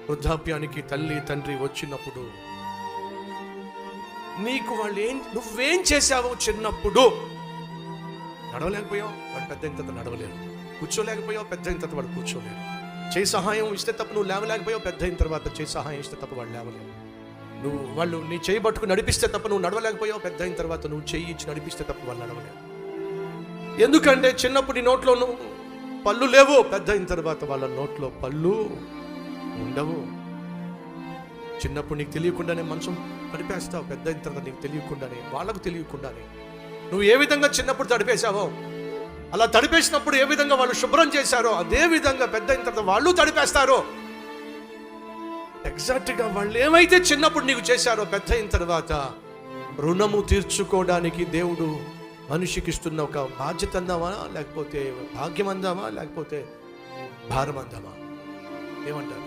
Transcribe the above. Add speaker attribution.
Speaker 1: వృద్ధాప్యానికి తల్లి తండ్రి వచ్చినప్పుడు నీకు నువ్వేం చేశావో చిన్నప్పుడు? నడవలేకపోయావు, వాడు పెద్ద అయిన తర్వాత నడవలేరు. కూర్చోలేకపోయావు, పెద్ద అయిన తర్వాత వాడు కూర్చోలేరు. చేయి సహాయం ఇస్తే తప్ప నువ్వు లేవలేకపోయావు, పెద్ద అయిన తర్వాత చేయి సహాయం ఇస్తే తప్ప వాడు లేవలేరు. వాళ్ళు నీ చేయి పట్టుకుని నడిపిస్తే తప్ప నువ్వు నడవలేకపోయావు, పెద్ద అయిన తర్వాత నువ్వు చేయి ఇచ్చి నడిపిస్తే తప్ప వాళ్ళు నడవలేరు. ఎందుకంటే చిన్నప్పుడు నీ నోట్లో పళ్ళు లేవు, పెద్ద అయిన తర్వాత వాళ్ళ నోట్లో పళ్ళు ఉండవు. చిన్నప్పుడు నీకు తెలియకుండానే మంచం తడిపేస్తావు, పెద్ద అయిన తర్వాత నీకు తెలియకుండానే, వాళ్ళకు తెలియకుండానే. నువ్వు ఏ విధంగా చిన్నప్పుడు తడిపేశావో, అలా తడిపేసినప్పుడు ఏ విధంగా వాళ్ళు శుభ్రం చేశారో అదే విధంగా పెద్ద అయిన తర్వాత వాళ్ళు తడిపేస్తారు. ఎగ్జాక్ట్గా వాళ్ళు ఏమైతే చిన్నప్పుడు నీకు చేశారో పెద్ద అయిన తర్వాత రుణము తీర్చుకోవడానికి దేవుడు మనిషికి ఇస్తున్న ఒక బాధ్యత అందామా, లేకపోతే భాగ్యం అందామా, లేకపోతే భారం అందామా? ఏమంటారు?